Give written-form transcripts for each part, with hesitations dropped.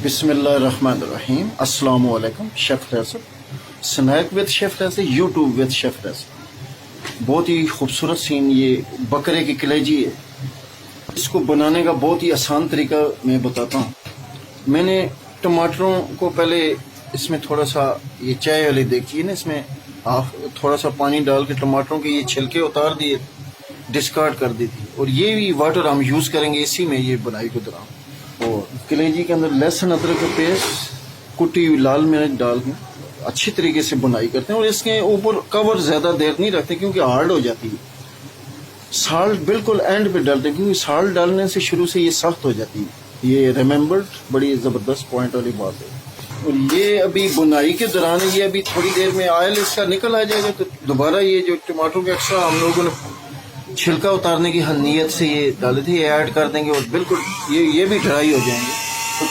बिस्मिल्लाहिर्रहमानिर्रहीम। अस्सलाम वालेकुम। Chef Faisal, snack with chef Faisal, YouTube with chef Faisal. बहुत ही खूबसूरत सीन ये बकरे की कलेजी है। इसको बनाने का बहुत ही आसान तरीका मैं बताता हूँ। मैंने टमाटरों को पहले इसमें थोड़ा सा ये चाय वाली देखिए ना, इसमें आप थोड़ा सा पानी डाल के टमाटरों के ये छिलके उतार दिए, डिस्कार्ड कर दी थी। और ये भी वाटर हम यूज़ करेंगे इसी में ये बनाई के दौरान। और कलेजी के अंदर लहसुन अदरक का पेस्ट, कुटी हुई लाल मिर्च डाल के अच्छी तरीके से बुनाई करते हैं। और इसके ऊपर कवर ज़्यादा देर नहीं रखते क्योंकि हार्ड हो जाती है। साल्ट बिल्कुल एंड पे डालते हैं क्योंकि साल्ट डालने से शुरू से ये सख्त हो जाती है। ये रिमेंबर्ड बड़ी ज़बरदस्त पॉइंट वाली बात है। और ये अभी बुनाई के दौरान ये अभी थोड़ी देर में ऑयल इसका निकल आ जाएगा तो दोबारा ये जो टमाटरों के एक्स्ट्रा हम लोगों ने छिलका उतारने की नीयत से ये डाले थे, ये ऐड कर देंगे और बिल्कुल ये भी ड्राई हो जाएंगे। तो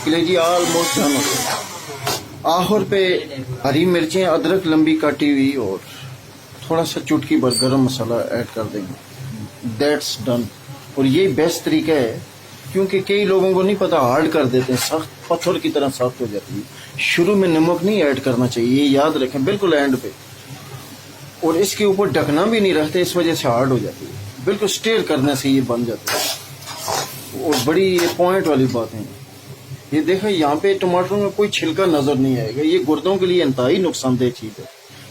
कलेजी ऑलमोस्ट डन हो जाएगा। आखिर पे हरी मिर्चें, अदरक लंबी काटी हुई और थोड़ा सा चुटकी भर गरम मसाला ऐड कर देंगे। That's done. और ये बेस्ट तरीका है क्योंकि कई लोगों को नहीं पता, हार्ड कर देते हैं, सख्त पत्थर की तरह सख्त हो जाती है। शुरू में नमक नहीं ऐड करना चाहिए, ये याद रखें, बिल्कुल एंड पे। और इसके ऊपर ढकना भी नहीं रखते, इस वजह से हार्ड हो जाती है। बिल्कुल स्टेयर करने से ये बन जाता है। और बड़ी ये पॉइंट वाली बात है। ये देखें यहाँ पे टमाटरों में कोई छिलका नजर नहीं आएगा। ये गुर्दों के लिए इंतहाई नुकसानदेह चीज़ है।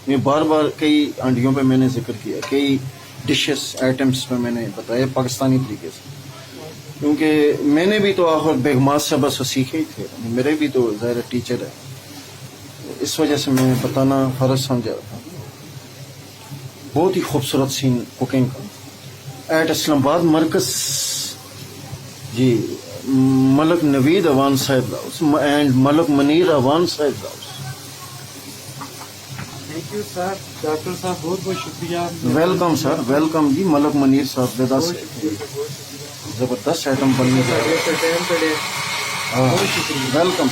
मैं बार बार कई अंडियों पे मैंने जिक्र किया, कई डिशेस आइटम्स पे मैंने बताया पाकिस्तानी तरीके से, क्योंकि मैंने भी तो आखिर बेगमात से बस सीखे ही थे। मेरे भी तो ज़ाहिर टीचर है, इस वजह से मैं बताना फर्ज समझा था। बहुत ही खूबसूरत सीन कुकिंग का एट इस्लामाबाद मरकज जी, Malik Naveed Awan sahib house and Malik Munir Awan sahib house. Thank you sir, doctor sahab बहुत बहुत शुक्रिया। Welcome sir, welcome ji. Malik Munir sahab बेदा से जबरदस्त आइटम बनने का टाइम पे वेलकम।